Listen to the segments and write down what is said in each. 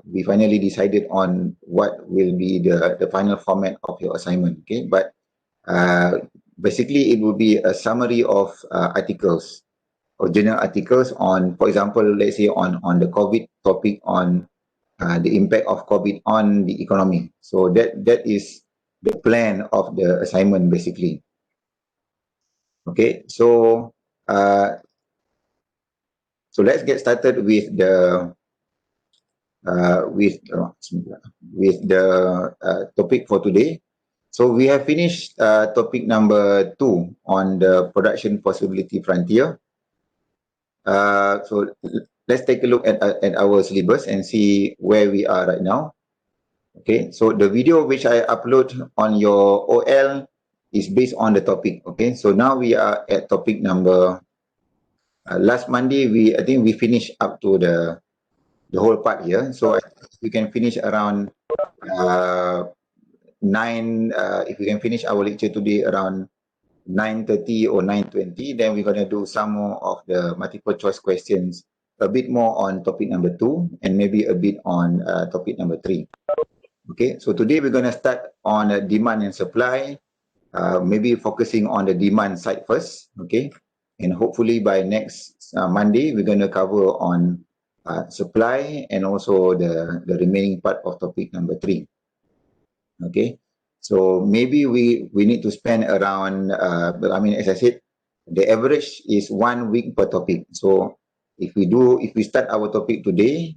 we finally decided on what will be the final format of your assignment. Okay, but basically it will be a summary of articles or journal articles on, for example, let's say on the COVID topic, on the impact of COVID on the economy. So that is the plan of the assignment basically. Okay, so so let's get started with the topic for today. So we have finished topic number 2 on the production possibility frontier. So let's take a look at our syllabus and see where we are right now. Okay, so the video which I upload on your OL is based on the topic. Okay, so now we are at topic number. Last Monday I think we finished up to the whole part here. So I think we can finish around 9. If we can finish our lecture today around 9:30 or 9:20, then we're gonna do some more of the multiple choice questions, a bit more on topic number 2 and maybe a bit on topic number 3. Okay, so today we're gonna start on demand and supply, maybe focusing on the demand side first. Okay, and hopefully by next Monday we're gonna cover on supply and also the remaining part of topic number 3. Okay, so maybe we need to spend around I mean, as I said, the average is 1 week per topic. So if we start our topic today,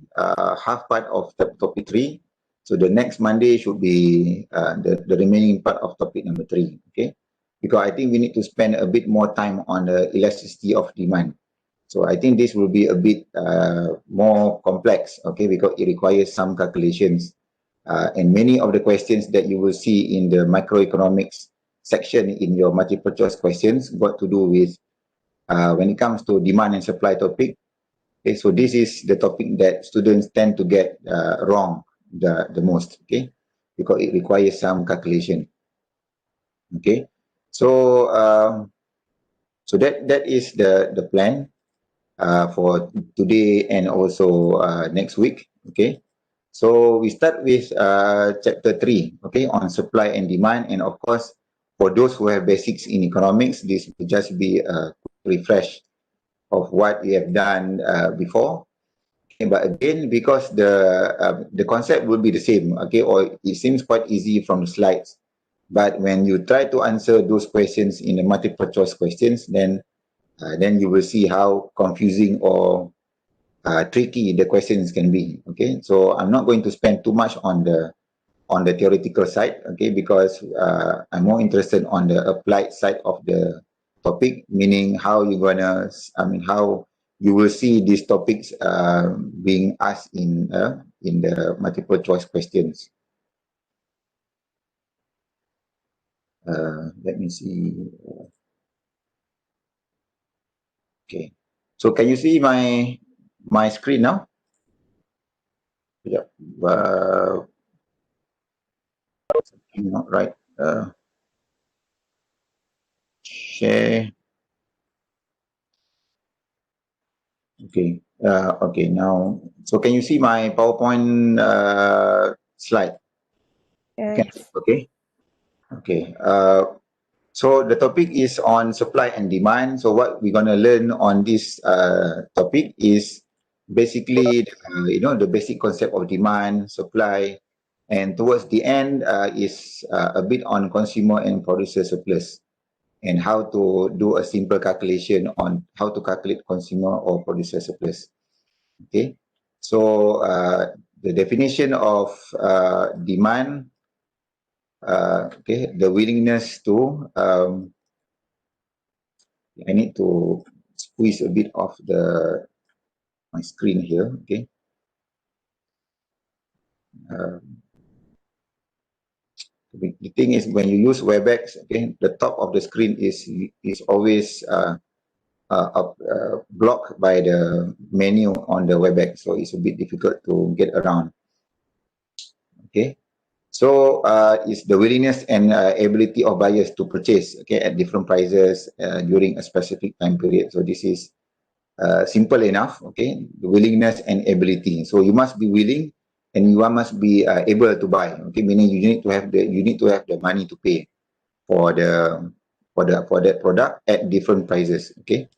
half part of topic 3, so the next Monday should be the remaining part of topic number 3. Okay, because I think we need to spend a bit more time on the elasticity of demand. So I think this will be a bit more complex, okay, because it requires some calculations. And many of the questions that you will see in the microeconomics section in your multiple choice questions got to do with when it comes to demand and supply topic. Okay, so this is the topic that students tend to get wrong the most, okay, because it requires some calculation. Okay, so so that is the plan for today and also next week. Okay, so we start with chapter 3, okay, on supply and demand. And of course, for those who have basics in economics, this will just be a refresh of what we have done before. Okay, but again, because the concept will be the same, okay, or it seems quite easy from the slides, but when you try to answer those questions in the multiple choice questions, then you will see how confusing or tricky the questions can be. Okay, so I'm not going to spend too much on the theoretical side, okay, because I'm more interested on the applied side of the topic, meaning how you're gonna, I mean, how you will see these topics being asked in the multiple choice questions. Let me see. Okay, so can you see my screen now? Yeah, not right. Share. Okay. Okay. Now, so can you see my PowerPoint slide? Yes. Okay. Okay. So the topic is on supply and demand. So what we're gonna learn on this topic is basically, the basic concept of demand, supply, and towards the end is a bit on consumer and producer surplus, and how to do a simple calculation on how to calculate consumer or producer surplus. Okay, so the definition of demand, okay, the willingness to, I need to squeeze a bit of my screen here, okay. The thing is, when you use WebEx, okay, the top of the screen is always blocked by the menu on the WebEx, so it's a bit difficult to get around. Okay, so it's the willingness and ability of buyers to purchase, okay, at different prices during a specific time period. So this is simple enough, okay, the willingness and ability. So you must be willing and you must be able to buy, okay, meaning you need to have the money to pay for that product at different prices, okay.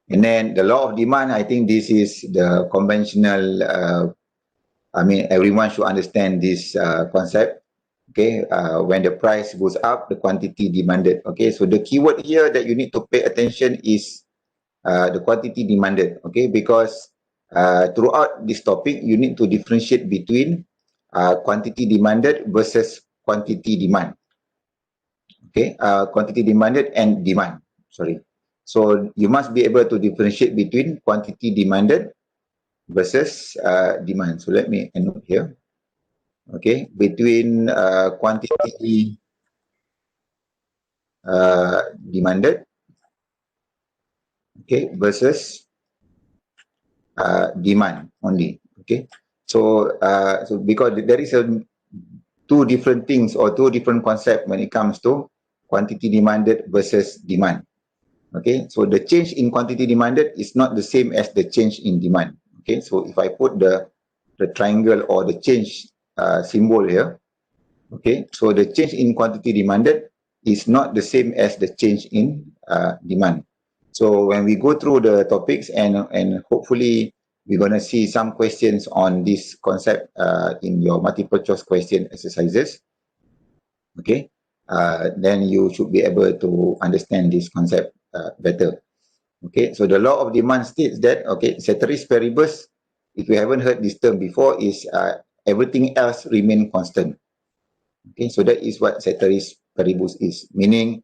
And then the law of demand, I think this is the conventional, I mean, everyone should understand this concept, okay. When the price goes up, the quantity demanded, okay. So the keyword here that you need to pay attention is the quantity demanded, okay, because throughout this topic, you need to differentiate between quantity demanded versus quantity demand, okay, quantity demanded and demand, sorry. So you must be able to differentiate between quantity demanded versus demand. So let me note here, okay, between quantity demanded, okay, versus demand only, okay. So so because there is two different things or two different concepts when it comes to quantity demanded versus demand, okay. So the change in quantity demanded is not the same as the change in demand, okay. So if I put the triangle or the change symbol here, okay, so the change in quantity demanded is not the same as the change in demand. So when we go through the topics and hopefully we're going to see some questions on this concept in your multiple choice question exercises, okay, then you should be able to understand this concept better. Okay, so the law of demand states that, okay, ceteris paribus, if you haven't heard this term before, is everything else remain constant. Okay, so that is what ceteris paribus is, meaning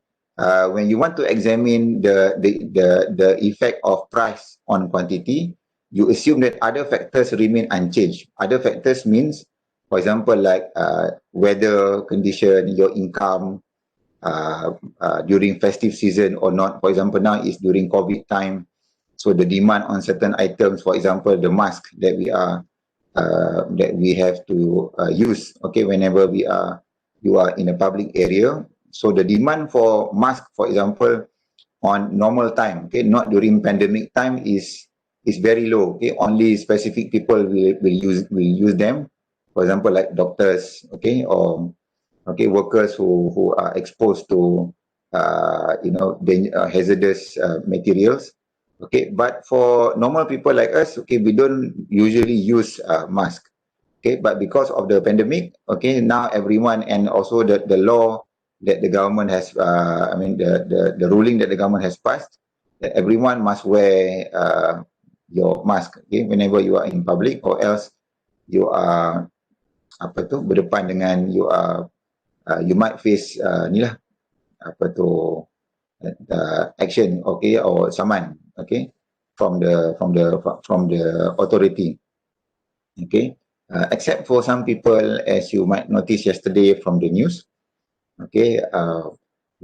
when you want to examine the effect of price on quantity, you assume that other factors remain unchanged. Other factors means, for example, like weather condition, your income during festive season or not. For example, now is during COVID time, so the demand on certain items, for example, the mask that we have to use, okay, whenever you are in a public area. So the demand for mask, for example, on normal time, okay, not during pandemic time, is very low. Okay, only specific people will use them. For example, like doctors, okay, or okay, workers who are exposed to hazardous materials. Okay, but for normal people like us, okay, we don't usually use mask. Okay, but because of the pandemic, okay, now everyone, and also the law that the government has, I mean the ruling that the government has passed, that everyone must wear your mask, okay, whenever you are in public, or else you are apa tu berdepan dengan you might face ni lah apa tu action, okay, or saman, okay, from the authority, okay. Except for some people, as you might notice yesterday from the news, okay,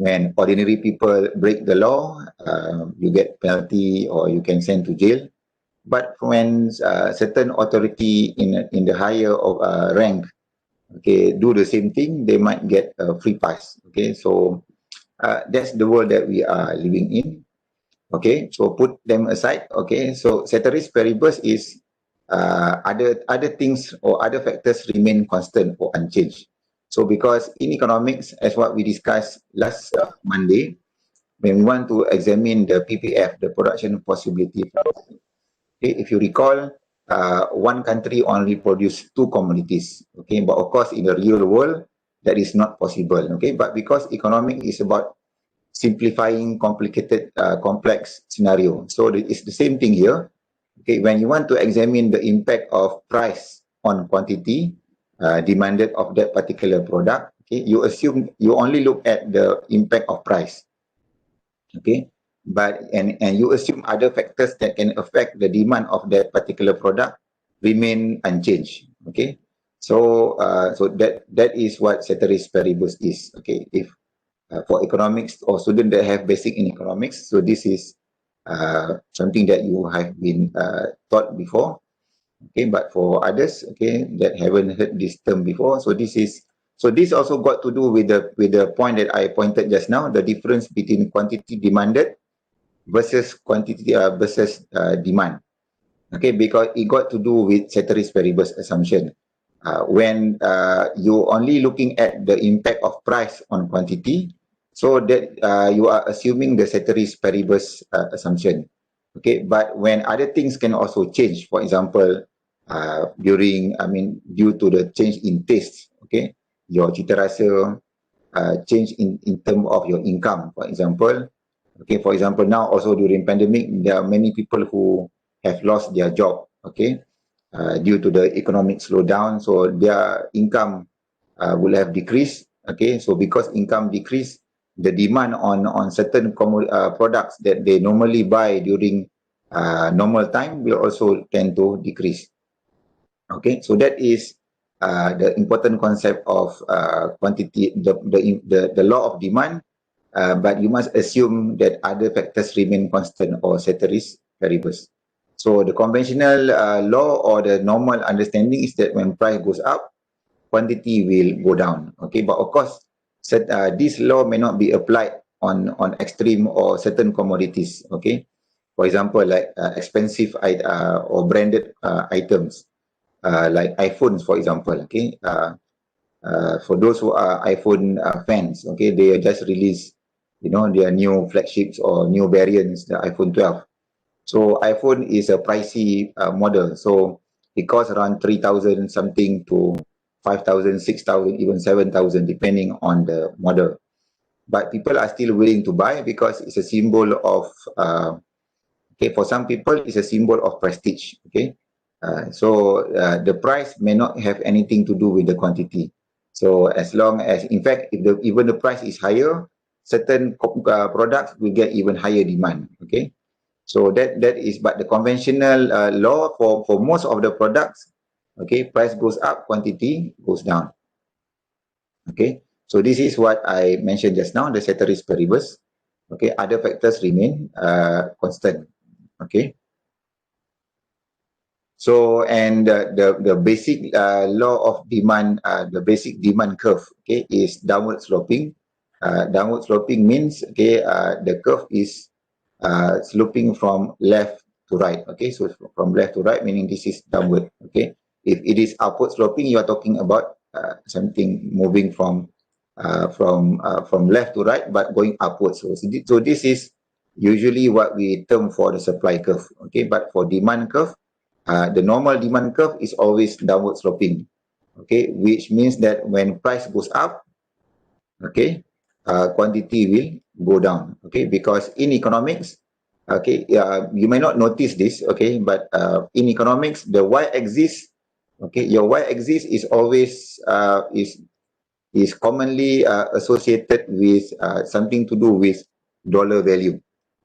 when ordinary people break the law, you get penalty or you can send to jail. But when certain authority in the higher rank, okay, do the same thing, they might get a free pass. Okay, so that's the world that we are living in. Okay, so put them aside. Okay, so ceteris paribus is other things or other factors remain constant or unchanged. So because in economics, as what we discussed last Monday, when we want to examine the PPF, the production possibility, okay, if you recall, one country only produce two commodities. Okay, but of course in the real world that is not possible. Okay, but because economics is about simplifying complicated, complex scenario, so it's the same thing here. Okay, when you want to examine the impact of price on quantity demanded of that particular product, okay, you assume you only look at the impact of price. Okay, but and you assume other factors that can affect the demand of that particular product remain unchanged. Okay, so so that is what ceteris paribus is. Okay, if for economics or students that have basic in economics, so this is something that you have been taught before. Okay, but for others, okay, that haven't heard this term before, so this also got to do with the point that I pointed just now, the difference between quantity demanded versus quantity versus demand. Okay, because it got to do with ceteris paribus assumption. When you only looking at the impact of price on quantity, so that you are assuming the ceteris paribus assumption. Okay, but when other things can also change, for example, due to the change in taste, okay, your cita rasa, change in term of your income, for example. Okay, for example, now also during pandemic, there are many people who have lost their job, okay, due to the economic slowdown, so their income will have decreased, okay. So because income decreased, the demand on certain products that they normally buy during normal time will also tend to decrease. Okay, so that is the important concept of quantity, the law of demand, but you must assume that other factors remain constant or ceteris paribus. So the conventional law or the normal understanding is that when price goes up, quantity will go down. Okay, but of course, this law may not be applied on extreme or certain commodities. Okay, for example, like expensive or branded items, like iPhones, for example. Okay, for those who are iPhone fans, okay, they just released, you know, their new flagships or new variants, the iPhone 12. So iPhone is a pricey model. So it costs around 3,000 something to 5,000, 6,000, even 7,000, depending on the model. But people are still willing to buy because it's a symbol of, okay, for some people, it's a symbol of prestige. Okay. The price may not have anything to do with the quantity. So as long as, in fact, if even the price is higher, certain products will get even higher demand. Okay. So that is, but the conventional law for most of the products, okay, price goes up, quantity goes down. Okay, so this is what I mentioned just now, the ceteris paribus. Okay, other factors remain constant. Okay. So, and the basic law of demand, the basic demand curve, okay, is downward sloping. Downward sloping means, okay, the curve is sloping from left to right. Okay, so from left to right, meaning this is downward. Okay, if it is upward sloping, you are talking about something moving from left to right, but going upwards. So this is usually what we term for the supply curve. Okay, but for demand curve, the normal demand curve is always downward sloping. Okay, which means that when price goes up, okay, quantity will go down. Okay, because in economics, okay, you may not notice this, okay, but in economics, the y-axis, okay, your y-axis is always is commonly associated with something to do with dollar value,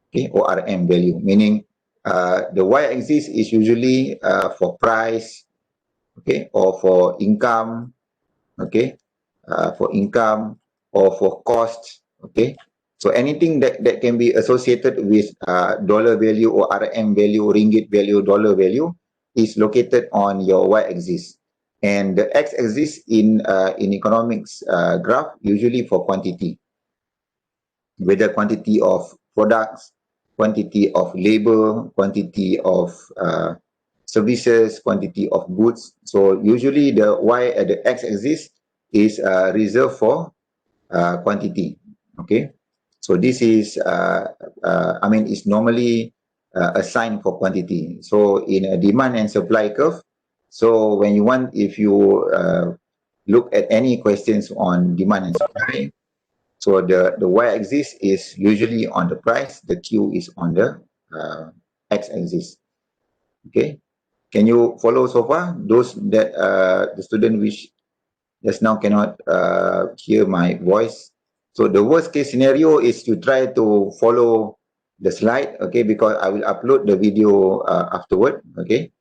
okay, or RM value, meaning the y-axis is usually for price, okay, or for income, okay, for income or for cost, okay. So anything that can be associated with dollar value or RM value, ringgit value, dollar value is located on your y-axis. And the x-axis in economics graph usually for quantity, whether quantity of products, quantity of labor, quantity of services, quantity of goods. So usually the y at the x-axis is reserved for quantity. Okay, so this is is normally assigned for quantity. So in a demand and supply curve, so when you want, if you look at any questions on demand and supply, so the y-axis is usually on the price, the q is on the x-axis. Okay, can you follow so far? Those that the student which just now cannot hear my voice. So the worst case scenario is to try to follow the slide, okay, because I will upload the video afterward, okay,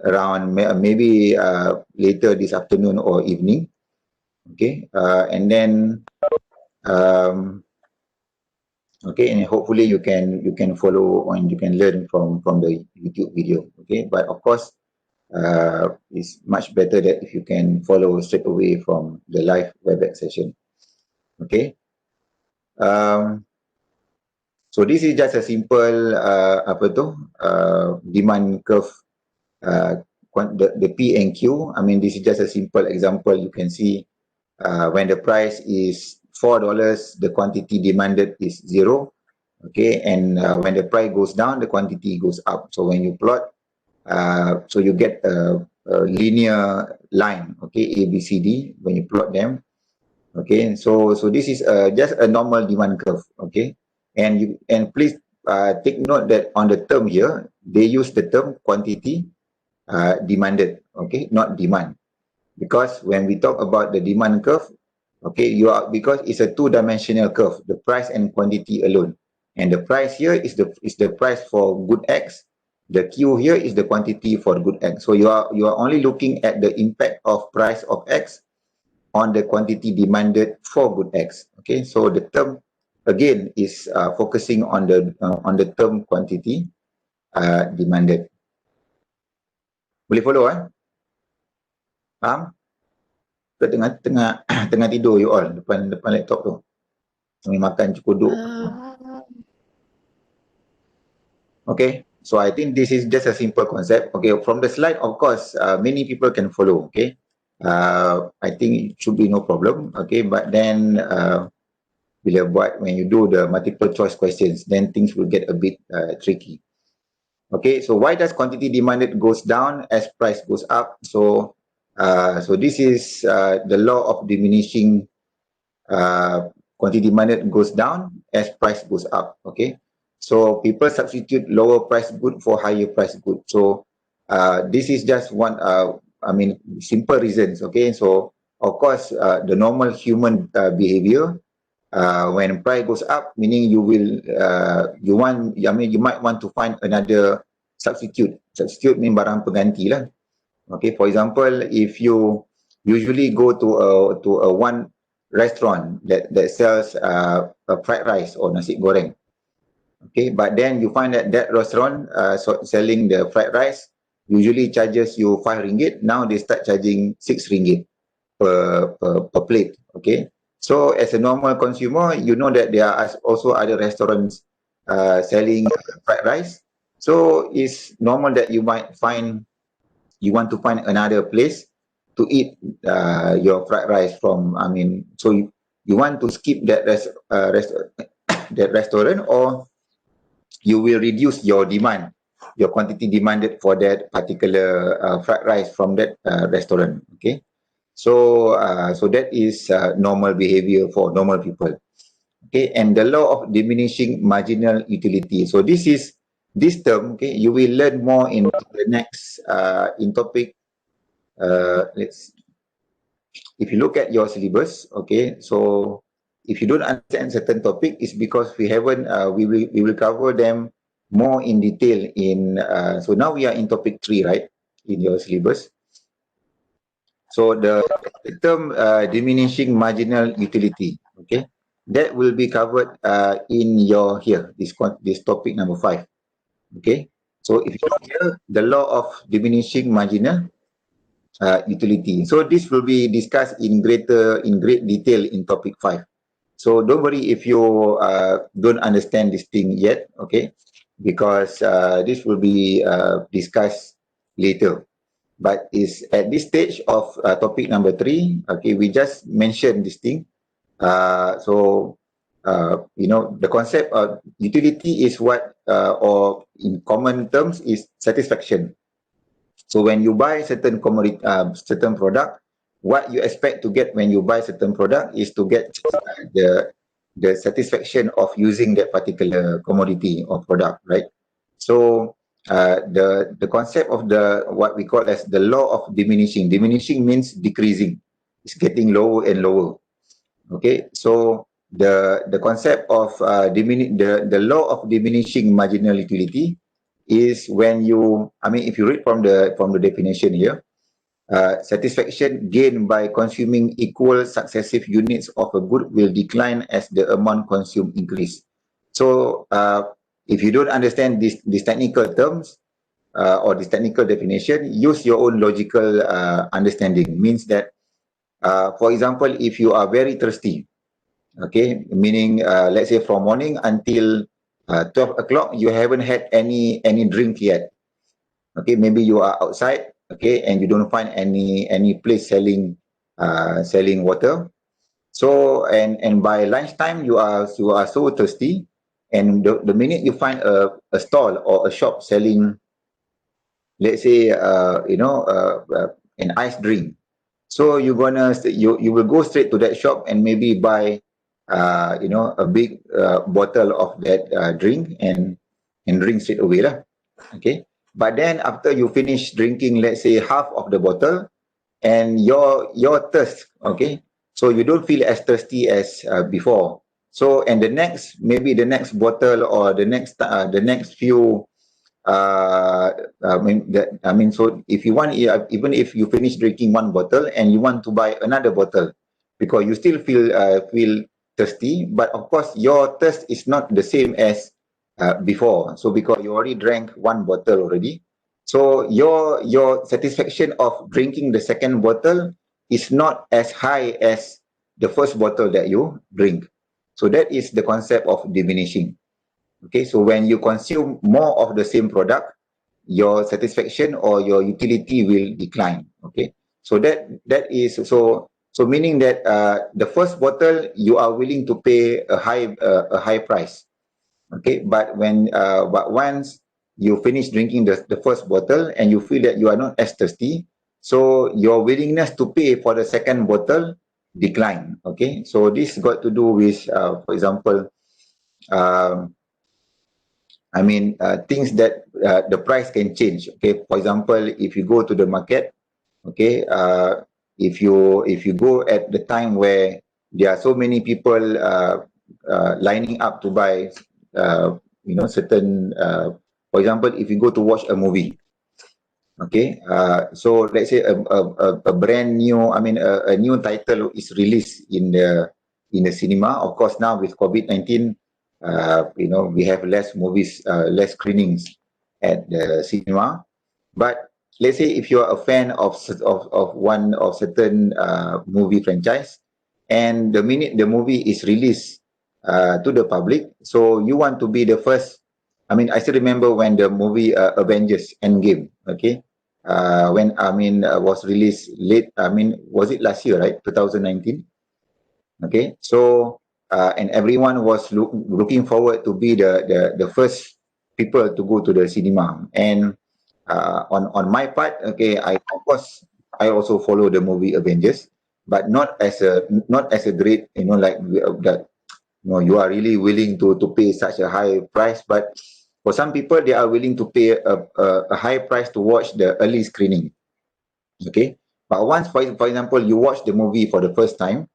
around maybe later this afternoon or evening, okay, and then okay, and hopefully you can follow and you can learn from the YouTube video, okay. But of course, it's much better that if you can follow straight away from the live WebEx session. Okay. So So this is just a simple demand curve, the P and Q. I mean, this is just a simple example. You can see when the price is $4, the quantity demanded is 0. Okay, and when the price goes down, the quantity goes up. So when you plot, so you get a linear line, okay, A, B, C, D, when you plot them. Okay, so this is just a normal demand curve. Okay, and please take note that on the term here, they use the term quantity demanded, okay, not demand. Because when we talk about the demand curve, okay, because it's a two-dimensional curve, the price and quantity alone. And the price here is the price for good X. The Q here is the quantity for good X. So you are only looking at the impact of price of X on the quantity demanded for good X. Okay, so the term again is focusing on the term quantity demanded. Boleh follow Faham? Ke tengah tidur you all depan laptop tu. Sambil makan cukuduk. Okay, so I think this is just a simple concept. Okay, from the slide, of course, many people can follow. Okay, I think it should be no problem. Okay, but then when you do the multiple choice questions, then things will get a bit tricky. Okay, so why does quantity demanded goes down as price goes up? So this is the law of diminishing. Quantity demanded goes down as price goes up. Okay, so people substitute lower price good for higher price good. So this is just one simple reasons. Okay, so of course the normal human behavior, when price goes up, meaning you might want to find another substitute. Substitute mean barang pengganti lah. Okay, for example, if you usually go to a one restaurant that sells a fried rice or nasi goreng, okay, but then you find that restaurant selling the fried rice usually charges you RM5. Now they start charging RM6 per plate. Okay, so as a normal consumer, you know that there are also other restaurants selling fried rice. So it's normal that you want to find another place to eat your fried rice from. So you want to skip that that restaurant, or you will reduce your demand, your quantity demanded for that particular fried rice from that restaurant. Okay, so that is normal behavior for normal people. Okay, and the law of diminishing marginal utility. So this term, okay, you will learn more in the next in topic. If you look at your syllabus, okay, so if you don't understand certain topic, it's because we haven't, we will cover them more in detail in, so now we are in topic 3, right, in your syllabus. So the term diminishing marginal utility, okay, that will be covered in your this topic number 5, okay. So if you look here, the law of diminishing marginal utility. So this will be discussed in great detail in topic 5. So don't worry if you don't understand this thing yet, okay, because this will be discussed later. But is at this stage of topic number 3, okay, we just mentioned this thing. The concept of utility is what, or in common terms, is satisfaction. So when you buy certain commodity, certain product, what you expect to get when you buy certain product is to get the satisfaction of using that particular commodity or product, right? So the concept of what we call as the law of diminishing. Diminishing means decreasing. It's getting lower and lower. Okay, so the concept of the law of diminishing marginal utility is when you, if you read from the definition here, satisfaction gained by consuming equal successive units of a good will decline as the amount consumed increase. So if you don't understand these technical terms or this technical definition, use your own logical understanding. Means that, for example, if you are very thirsty, okay, meaning let's say from morning until 12 o'clock, you haven't had any drink yet. Okay, maybe you are outside, okay, and you don't find any place selling selling water. So and by lunchtime you are so thirsty, and the minute you find a stall or a shop selling, let's say an ice drink, so you will go straight to that shop and maybe buy a big bottle of that drink and drink straight away lah. Okay, but then after you finish drinking, let's say half of the bottle, and your thirst, okay, so you don't feel as thirsty as before. So and maybe the next bottle or the next few so if you want, even if you finish drinking one bottle and you want to buy another bottle because you still feel thirsty, but of course your thirst is not the same as before. So because you already drank one bottle already, so your satisfaction of drinking the second bottle is not as high as the first bottle that you drink. So that is the concept of diminishing. Okay, so when you consume more of the same product, your satisfaction or your utility will decline. Okay, so that is so meaning that the first bottle you are willing to pay a high price. Okay, but once you finish drinking the first bottle and you feel that you are not as thirsty, so your willingness to pay for the second bottle decline. Okay, so this got to do with for example, um, things that the price can change. Okay, for example, if you go to the market, okay, if you go at the time where there are so many people lining up to buy, certain, for example, if you go to watch a movie, okay, so let's say a brand new, a new title is released in the cinema. Of course, now with COVID-19, we have less movies, less screenings at the cinema. But let's say if you are a fan of one of certain movie franchise, and the minute the movie is released to the public, so you want to be the first. I still remember when the movie Avengers Endgame, okay, when was released late. Was it last year, right? 2019. Okay, so and everyone was looking forward to be the first people to go to the cinema. And on my part, okay, of course I also follow the movie Avengers, but not as a great, like that. You are really willing to pay such a high price, but for some people they are willing to pay a high price to watch the early screening. Okay, but once, for example, you watch the movie for the first time,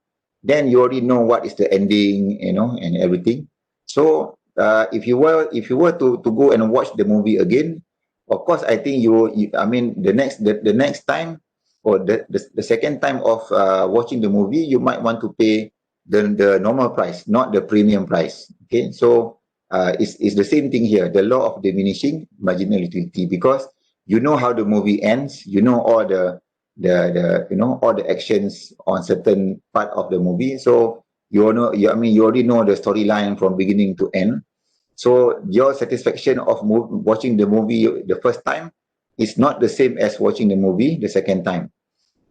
then you already know what is the ending, and everything. So if you were to go and watch the movie again, of course I think the next time, or the second time of watching the movie, you might want to pay the normal price, not the premium price. Okay, so it's the same thing here, the law of diminishing marginal utility, because you know how the movie ends, you know all the all the actions on certain part of the movie, so you already know the storyline from beginning to end. So your satisfaction of watching the movie the first time is not the same as watching the movie the second time.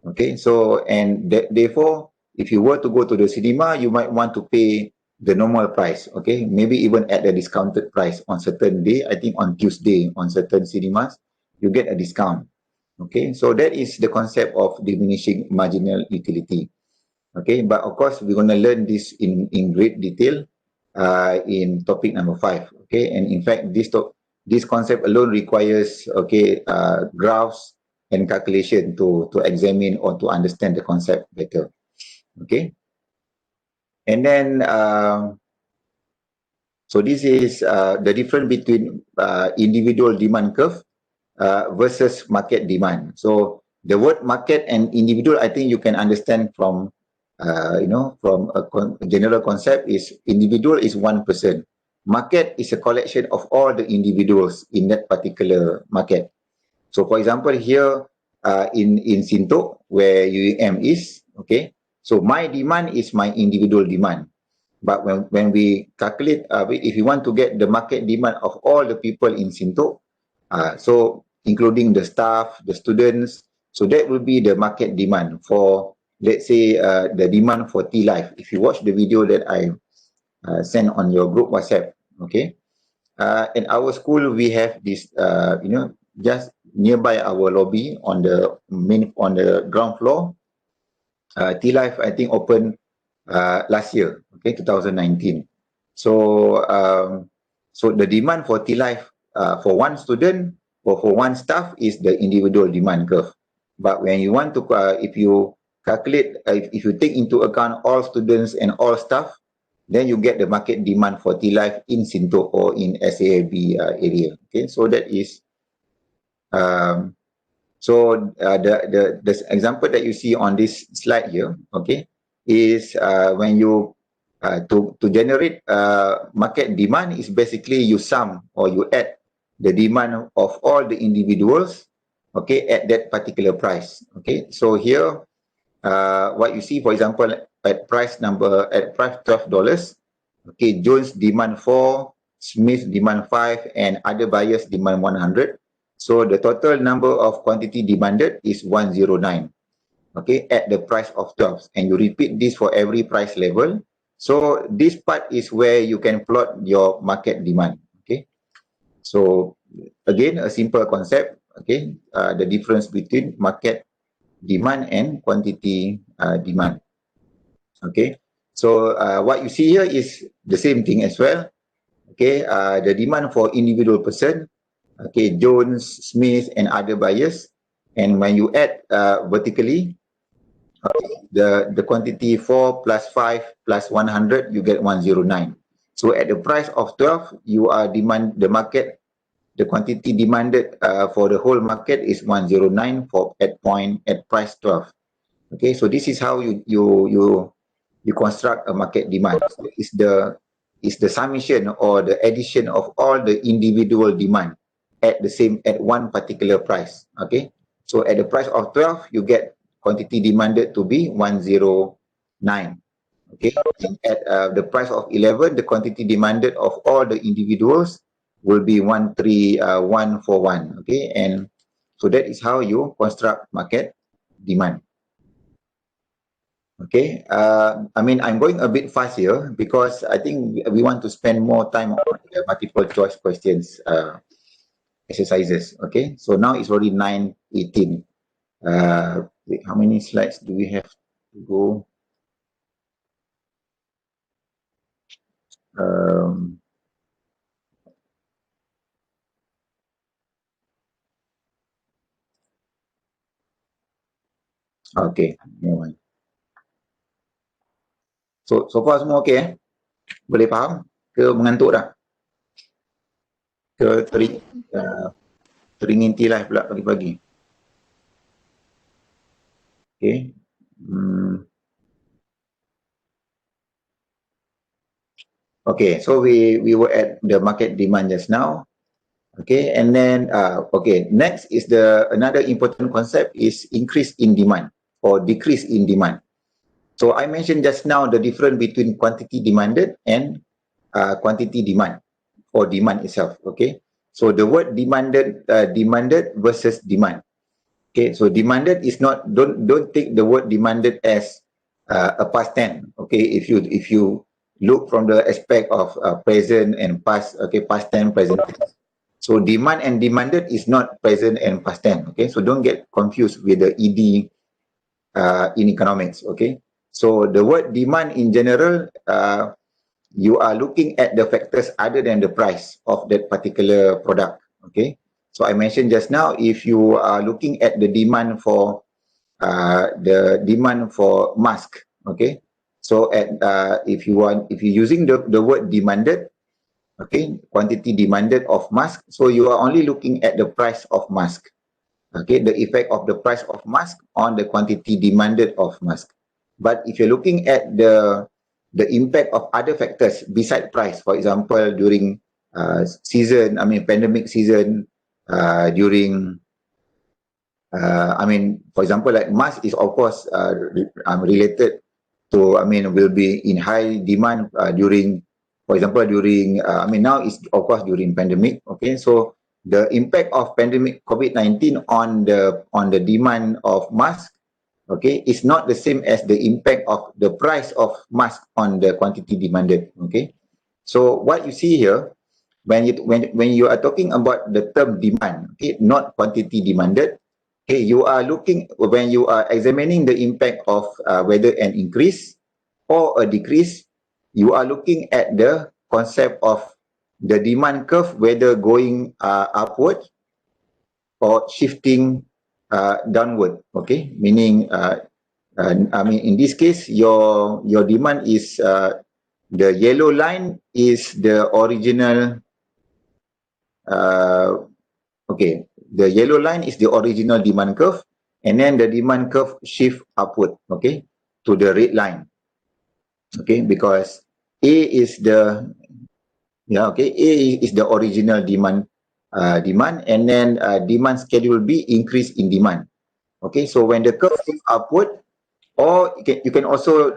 Okay, so and therefore, if you were to go to the cinema, you might want to pay the normal price. Okay, maybe even at the discounted price on certain day. I think on Tuesday on certain cinemas you get a discount. Okay, so that is the concept of diminishing marginal utility. Okay, but of course we're going to learn this in great detail in topic number 5. Okay, and in fact this concept alone requires graphs and calculation to examine or to understand the concept better. Okay, and then so this is the difference between individual demand curve versus market demand. So the word market and individual, I think you can understand from from a general concept is individual is one person. Market is a collection of all the individuals in that particular market. So for example, here in Sintok, where UEM is, okay, so my demand is my individual demand. But when we calculate, if you want to get the market demand of all the people in Sintok, so including the staff, the students, so that will be the market demand for, let's say, the demand for T-Life. If you watch the video that I sent on your group WhatsApp, okay? In our school, we have this, just nearby our lobby on the ground floor. T-Life, I think, opened last year, okay, 2019. So, so the demand for T-Life for one student or for one staff is the individual demand curve. But when you want to, if you calculate, if you take into account all students and all staff, then you get the market demand for T-Life in Sintok or in SAIB area. Okay, so that is, the example that you see on this slide here, okay, is when you to generate market demand is basically you sum or you add the demand of all the individuals, okay, at that particular price. Okay, so here what you see, for example, at price $12, okay, Jones demand 4, Smith demand 5, and other buyers demand 100. So the total number of quantity demanded is 109, okay, at the price of 12. And you repeat this for every price level. So this part is where you can plot your market demand, okay. So again, a simple concept, okay, the difference between market demand and quantity demand. Okay, so what you see here is the same thing as well. Okay, the demand for individual person, okay, Jones, Smith, and other buyers. And when you add vertically, okay, the quantity 4 plus 5 plus 100, you get 109. So at the price of 12, you are the quantity demanded for the whole market is 109 at price 12. Okay, so this is how you construct a market demand. So it's the summation or the addition of all the individual demand at one particular price. Okay, so at the price of 12, you get quantity demanded to be 109. Okay, and at the price of 11, the quantity demanded of all the individuals will be 13141. Okay, and so that is how you construct market demand. Okay, I mean, I'm going a bit fast here because I think we want to spend more time on the multiple choice questions exercises. Okay, so now it's already 9:18. Wait, how many slides do we have to go? Okay, anyway. So far semua okay, eh? Boleh faham? Ke mengantuk dah? Ke teringin T-Life pula pagi-pagi? Okay. Okay, so we were at the market demand just now. Okay, and then okay, next is another important concept is increase in demand or decrease in demand. So I mentioned just now the difference between quantity demanded and quantity demand or demand itself. Okay, so the word demanded versus demand. Okay, so demanded is not, don't take the word demanded as a past tense. Okay, if you look from the aspect of present and past, okay, past tense, present tense. So demand and demanded is not present and past tense. Okay, so don't get confused with the ED in economics. Okay, so the word demand in general, you are looking at the factors other than the price of that particular product. Okay, so I mentioned just now, if you are looking at the demand for mask, okay, so if you're using the word demanded, okay, quantity demanded of mask, so you are only looking at the price of mask, okay, the effect of the price of mask on the quantity demanded of mask. But if you're looking at the impact of other factors beside price, for example, during season, I mean pandemic season, during I mean, for example, like mask is of course related will be in high demand during, for example, during now is of course during pandemic. Okay, so the impact of pandemic COVID-19 on the demand of mask, okay, is not the same as the impact of the price of mask on the quantity demanded. Okay, so what you see here, when you are talking about the term demand, okay, not quantity demanded, okay, you are looking, when you are examining the impact of whether an increase or a decrease, you are looking at the concept of the demand curve, whether going upward or shifting downward. Okay, meaning in this case, your demand is the yellow line is the original. Okay, the yellow line is the original demand curve, and then the demand curve shift upward. Okay, to the red line. Okay, because A is the A is the original demand, and then demand schedule B increase in demand. Okay, so when the curve is upward, or you can also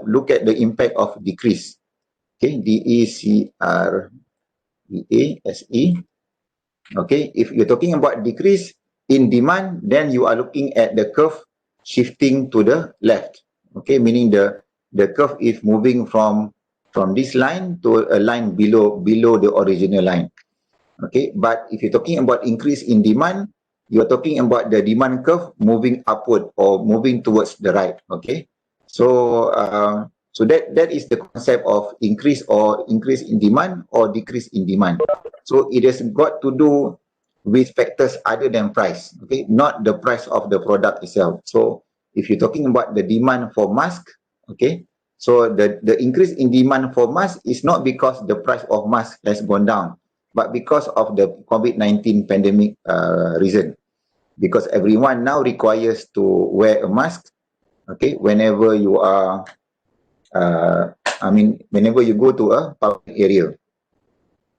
look at the impact of decrease. Okay, DECREASE. Okay, if you're talking about decrease in demand, then you are looking at the curve shifting to the left. Okay, meaning the curve is moving from this line to a line below the original line. Okay, but if you're talking about increase in demand, you're talking about the demand curve moving upward or moving towards the right. Okay, so so that is the concept of increase in demand or decrease in demand. So it has got to do with factors other than price. Okay, not the price of the product itself. So if you're talking about the demand for mask, okay, so the increase in demand for mask is not because the price of mask has gone down, but because of the COVID-19 pandemic reason. Because everyone now requires to wear a mask, okay, whenever you are, whenever you go to a public area.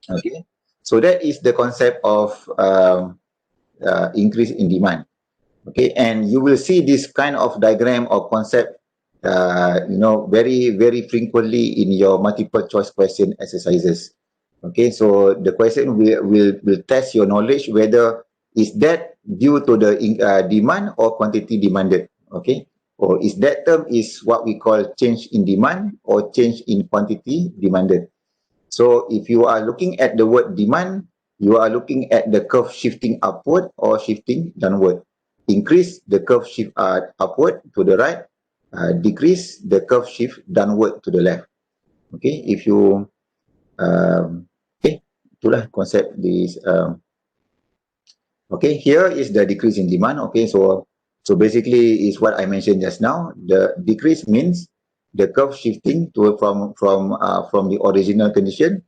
Okay, so that is the concept of increase in demand. Okay, and you will see this kind of diagram or concept, very, very frequently in your multiple choice question exercises. Okay, so the question will test your knowledge whether is that due to the demand or quantity demanded. Okay, or is that term is what we call change in demand or change in quantity demanded. So if you are looking at the word demand, you are looking at the curve shifting upward or shifting downward. Increase, the curve shift upward to the right. Decrease, the curve shift downward to the left. Okay, if you itulah konsep this. Okay, here is the decrease in demand. Okay, so basically is what I mentioned just now. The decrease means the curve shifting from the original condition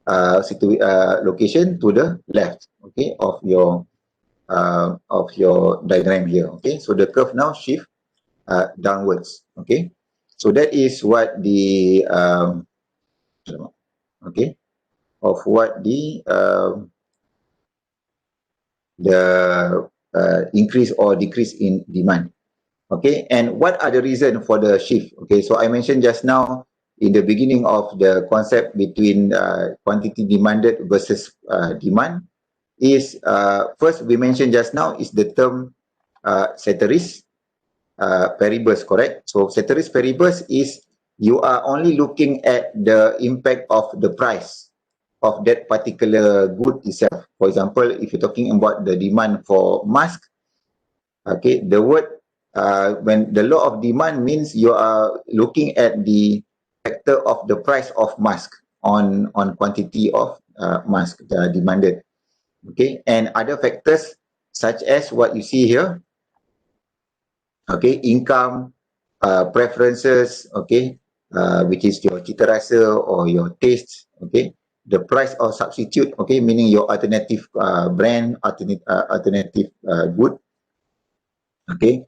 location to the left. Okay, of your diagram here. Okay, so the curve now shift downwards. Okay, so that is what the of what the increase or decrease in demand. Okay, and what are the reason for the shift? Okay, so I mentioned just now in the beginning of the concept between quantity demanded versus demand is first we mentioned just now is the term ceteris paribus, correct? So ceteris paribus is you are only looking at the impact of the price of that particular good itself. For example, if you're talking about the demand for mask, okay, the word when the law of demand means you are looking at the factor of the price of mask on quantity of mask demanded. Okay, and other factors such as what you see here. Okay, income, preferences, okay, which is your cita rasa or your taste. Okay, the price of substitute, okay, meaning your alternative brand, alternative good. Okay,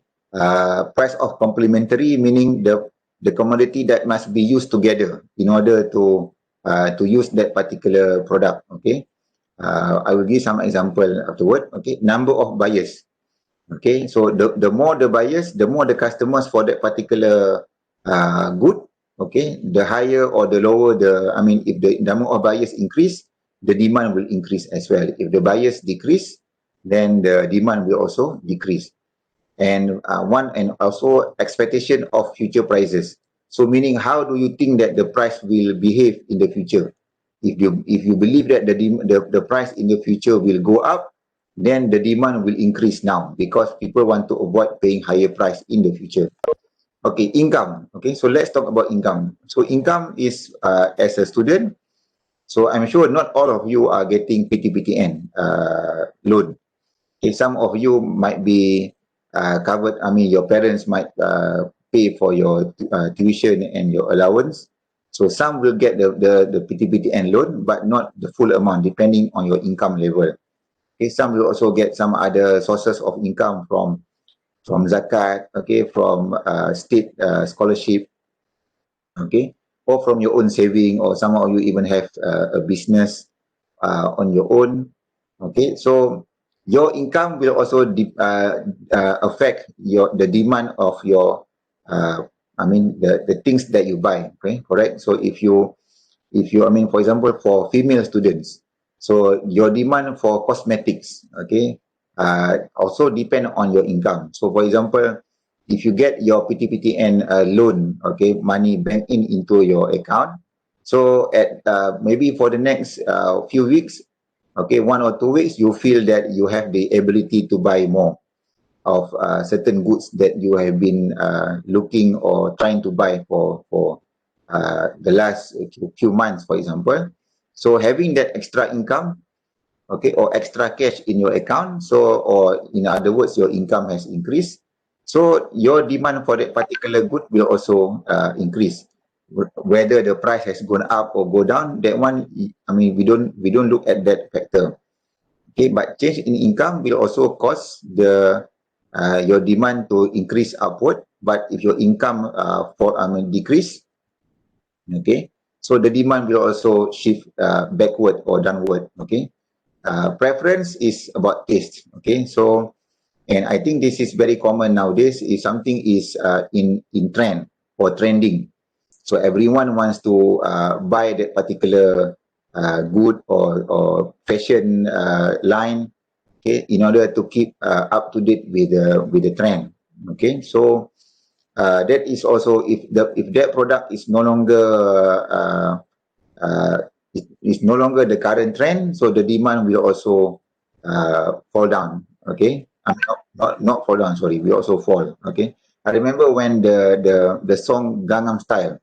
price of complementary, meaning the commodity that must be used together in order to use that particular product. Okay, I will give some example afterward. Okay, number of buyers. Okay, so the more the buyers, the more the customers for that particular good, okay, the higher or the lower the, I mean, if the number of buyers increase, the demand will increase as well. If the buyers decrease, then the demand will also decrease. And and also expectation of future prices. So meaning, how do you think that the price will behave in the future? If you believe that the price in the future will go up, then the demand will increase now because people want to avoid paying higher price in the future. Okay, income. Okay, so let's talk about income. So income is as a student. So I'm sure not all of you are getting PTPTN loan. Okay, some of you might be covered. I mean, your parents might pay for your tuition and your allowance. So some will get the PTPTN loan, but not the full amount, depending on your income level. Okay, some will also get some other sources of income from zakat, okay, from state scholarship, okay, or from your own saving, or some of you even have a business on your own. Okay, so your income will also affect the demand of your I mean the things that you buy. Okay, correct. So if you, I mean, for example, for female students, so your demand for cosmetics, okay, also depend on your income. So for example, if you get your PTPTN loan, okay, money bank into your account, so at maybe for the next few weeks, okay, 1 or 2 weeks, you feel that you have the ability to buy more of certain goods that you have been looking or trying to buy for the last few months, for example. So having that extra income, okay, or extra cash in your account, so, or in other words, your income has increased, so your demand for that particular good will also increase. Whether the price has gone up or go down, that one, I mean, we don't look at that factor. Okay, but change in income will also cause your demand to increase upward. But if your income decrease, okay, so the demand will also shift backward or downward. Okay, preference is about taste. Okay, so, and I think this is very common nowadays. If something is in trend or trending, so everyone wants to buy that particular good or fashion line, okay, in order to keep up to date with the trend. Okay, so that is also, if that product is no longer uh, uh, is no longer the current trend, so the demand will also fall down. Okay, not fall down. Sorry, will also fall. Okay, I remember when the song Gangnam Style,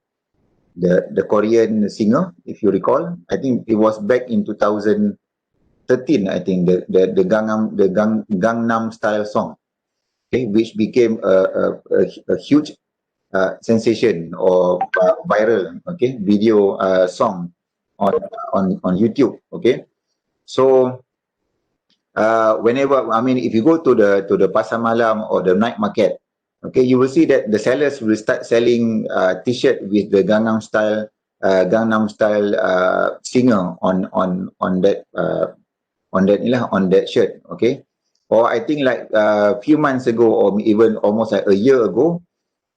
the Korean singer, if you recall, I think it was back in 2013. I think the Gangnam Style song, okay, which became a huge sensation or viral, okay, video song on YouTube. Okay, so whenever, I mean, if you go to the pasar malam or the night market, okay, you will see that the sellers will start selling t-shirt with the Gangnam Style singer on that shirt. Okay, or I think like a few months ago, or even almost like a year ago,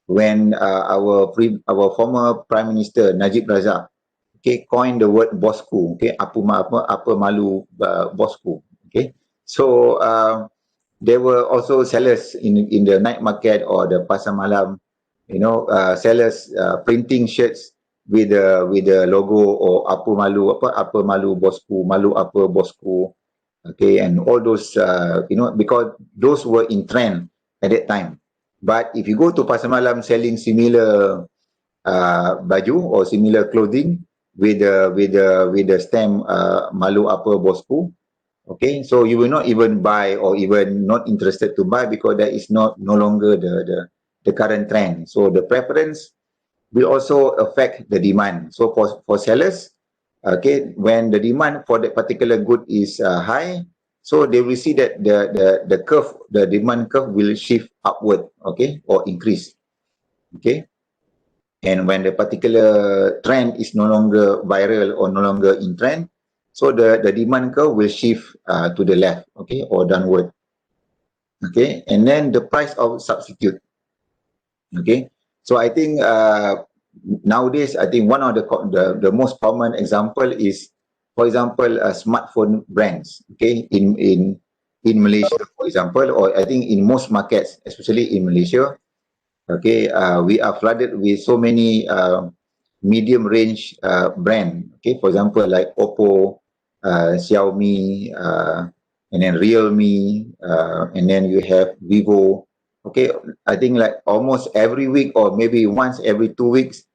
when our former Prime Minister Najib Razak, okay, coined the word bosku. Okay, apa malu bosku. Okay, so there were also sellers in the night market or the pasar malam, sellers printing shirts with the logo or apa malu bosku, malu apa bosku. Okay, and all those because those were in trend at that time. But if you go to pasar malam selling similar baju or similar clothing with the stamp malu apa bosku, okay, so you will not even buy or even not interested to buy because that is no longer the current trend. So the preference will also affect the demand. So for sellers, okay, when the demand for that particular good is high, so they will see that the curve, the demand curve will shift upward, okay, or increase. Okay, and when the particular trend is no longer viral or no longer in trend, so the demand curve will shift to the left, okay, or downward. okay, and then the price of substitute. Okay, so I think nowadays I think one of the most common example is, for example, smartphone brands. Okay, in Malaysia, for example, or I think in most markets, especially in Malaysia. Okay, we are flooded with so many medium range brand. Okay, for example, like Oppo, Xiaomi, and then Realme, and then you have Vivo. Okay, I think like almost every week or maybe once every 2 weeks,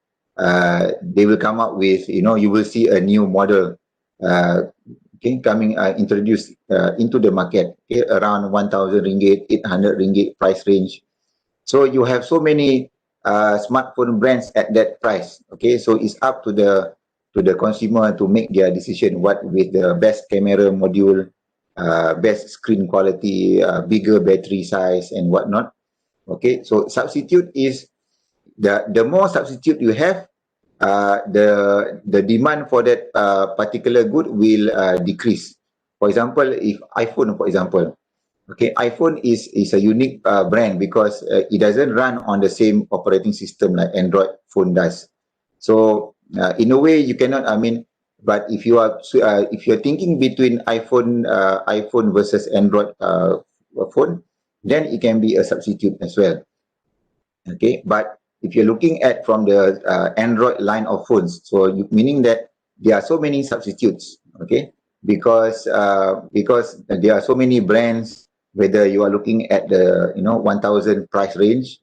they will come up with, you will see a new model, okay, coming introduced into the market. Okay, around 1,000 ringgit, 800 ringgit price range. So you have so many smartphone brands at that price. Okay, so it's up to the consumer to make their decision what with the best camera module, best screen quality, bigger battery size, and whatnot. Okay, so substitute is the more substitute you have, the demand for that particular good will decrease. For example, if iPhone, for example, okay, iPhone is a unique brand because it doesn't run on the same operating system like Android phone does. So in a way, you cannot. I mean, but if you're thinking between iPhone versus Android phone, then it can be a substitute as well. Okay, but if you're looking at from the Android line of phones, so meaning that there are so many substitutes. Okay, because there are so many brands, whether you are looking at the 1,000 price range.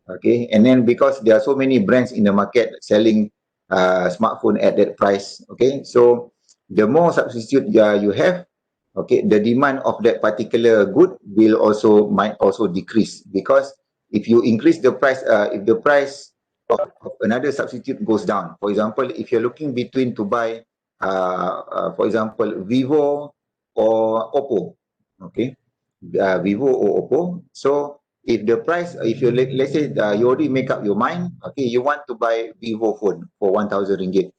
Okay, and then because there are so many brands in the market selling smartphone at that price. Okay, so the more substitute you have, okay, the demand of that particular good might also decrease, because if you increase the price, if the price of another substitute goes down, for example, if you're looking between to buy, for example, Vivo or Oppo, okay, Vivo or Oppo. So if the price, if you let's say you already make up your mind, okay, you want to buy Vivo phone for 1,000 ringgit.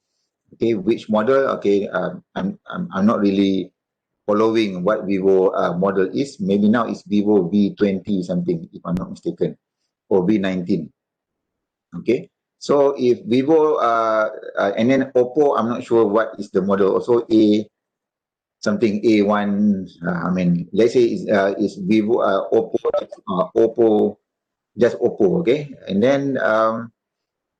Okay, which model? Okay, I'm not really following what Vivo model is. Maybe now it's Vivo V20 something, if I'm not mistaken, or V19. Okay, so if Vivo and then Oppo, I'm not sure what is the model. Also A something A1. I mean, let's say it's Vivo, Oppo, just Oppo. Okay, and then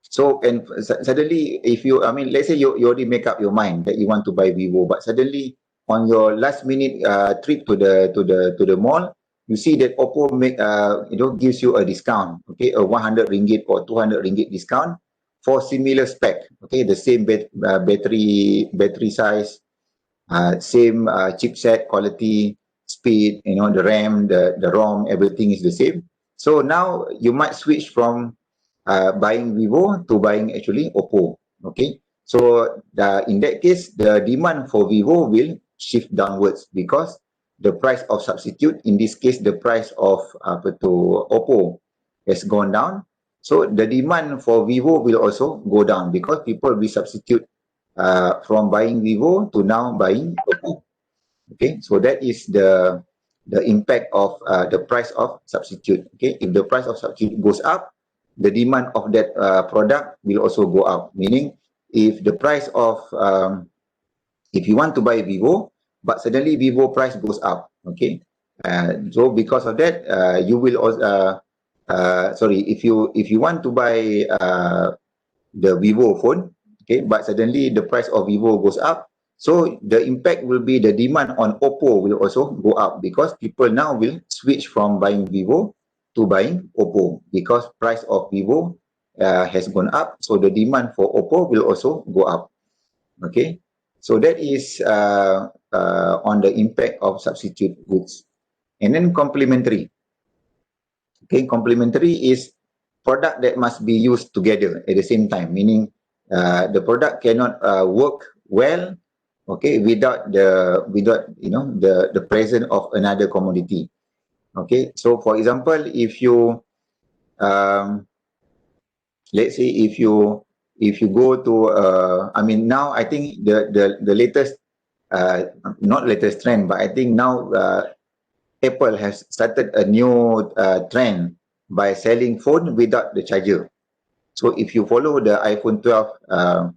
so and suddenly, if you, I mean, let's say you already make up your mind that you want to buy Vivo, but suddenly on your last minute trip to the mall, you see that Oppo gives you a discount, okay, a 100 ringgit or 200 ringgit discount for similar spec, okay, the same battery size, same chipset quality, speed, the RAM, the ROM, everything is the same. So now you might switch from buying Vivo to buying actually Oppo. Okay, so in that case, the demand for Vivo will shift downwards because the price of substitute, in this case, the price of Oppo has gone down. So the demand for Vivo will also go down because people will substitute from buying Vivo to now buying Oppo. Okay, so that is the impact of the price of substitute. Okay, if the price of substitute goes up, the demand of that product will also go up. Meaning, if the price of if you want to buy Vivo, but suddenly Vivo price goes up. Okay, so because of that, you will also sorry, if you want to buy the Vivo phone, okay, but suddenly the price of Vivo goes up, so the impact will be the demand on Oppo will also go up because people now will switch from buying Vivo to buying Oppo because price of Vivo has gone up, so the demand for Oppo will also go up. Okay, so that is on the impact of substitute goods. And then complementary. Okay, complementary is product that must be used together at the same time, meaning the product cannot work well, okay, without the presence of another commodity. Okay, so for example, if you let's say if you go to I mean, now I think the latest not latest trend, but I think now Apple has started a new trend by selling phone without the charger. So if you follow the iPhone 12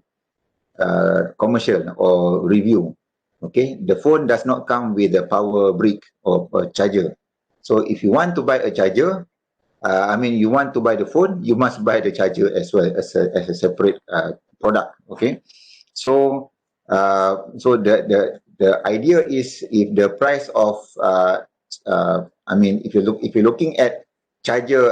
commercial or review, okay, the phone does not come with a power brick or a charger. So if you want to buy a charger, you want to buy the phone, you must buy the charger as well as a separate product. Okay, so the idea is, if the price of if you're looking at charger,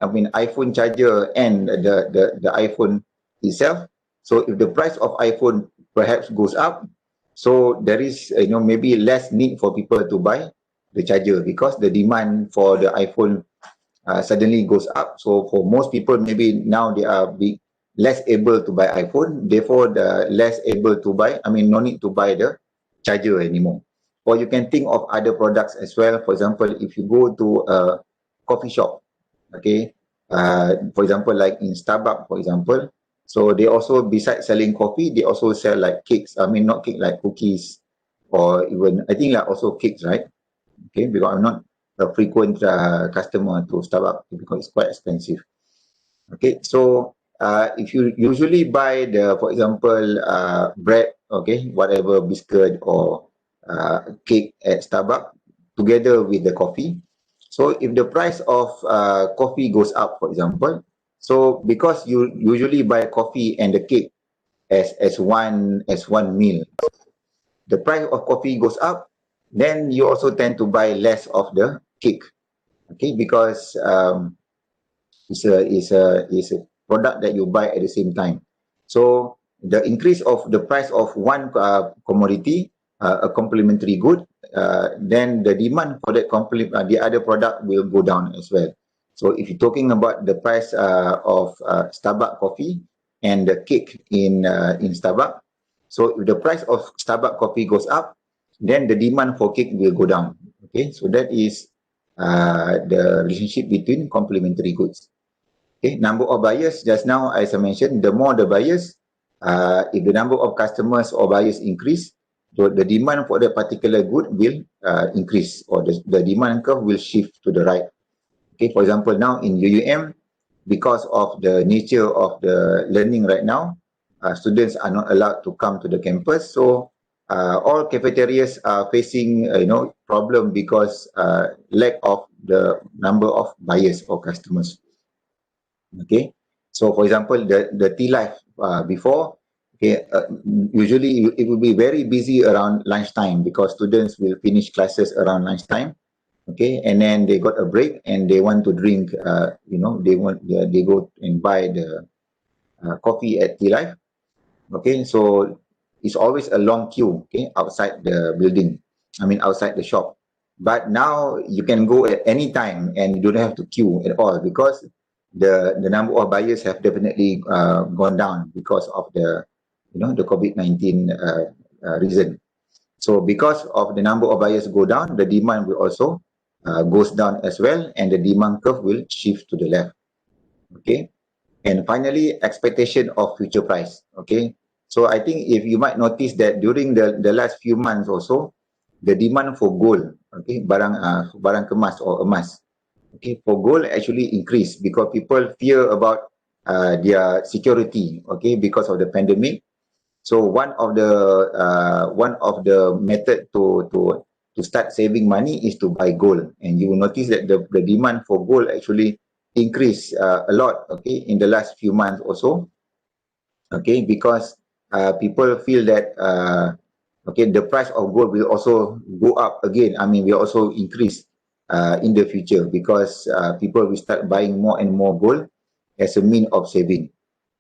iPhone charger and the iPhone itself. So if the price of iPhone perhaps goes up, so there is maybe less need for people to buy the charger, because the demand for the iPhone suddenly goes up. So for most people, maybe now they are less able to buy iPhone, therefore the less able to buy, no need to buy the charger anymore. Or you can think of other products as well. For example, if you go to a coffee shop, okay, for example, like in Starbucks, for example, so they also, besides selling coffee, they also sell like cakes. Not cake, like cookies, or even, I think, like also cakes, right? Okay, because I'm not a frequent customer to Starbucks because it's quite expensive. Okay, so if you usually buy for example, bread, okay, whatever biscuit or cake at Starbucks together with the coffee. So if the price of coffee goes up, for example, so because you usually buy coffee and the cake as one meal, the price of coffee goes up, then you also tend to buy less of the cake. Okay, because is a product that you buy at the same time. So the increase of the price of one commodity, a complementary good, then the demand for that the other product will go down as well. So if you're talking about the price of Starbucks coffee and the cake in Starbucks, so if the price of Starbucks coffee goes up, then the demand for cake will go down. Okay, so that is the relationship between complementary goods. Okay, number of buyers, just now, as I mentioned, the more the buyers, if the number of customers or buyers increase, so the demand for that particular good will increase, or the demand curve will shift to the right. Okay, for example, now in UUM, because of the nature of the learning right now, students are not allowed to come to the campus. So all cafeterias are facing problem because lack of the number of buyers or customers. Okay, so for example, the Tea Life before, okay, usually it will be very busy around lunchtime because students will finish classes around lunchtime. Okay, and then they got a break and they want to drink. They go and buy the coffee at Tea Life. Okay, so it's always a long queue. Okay, outside the building. Outside the shop. But now you can go at any time and you don't have to queue at all, because the number of buyers have definitely gone down because of the COVID-19 reason. So because of the number of buyers go down, the demand will also goes down as well, and the demand curve will shift to the left. Okay, and finally, expectation of future price. Okay, so I think if you might notice that during the last few months also, the demand for gold, okay, barang kemas or emas, okay, for gold actually increased because people fear about their security, okay, because of the pandemic. So one of the method to start saving money is to buy gold, and you will notice that the demand for gold actually increased a lot, okay, in the last few months also, okay, because people feel that okay, the price of gold will also go up again. Will also increase in the future, because people will start buying more and more gold as a mean of saving.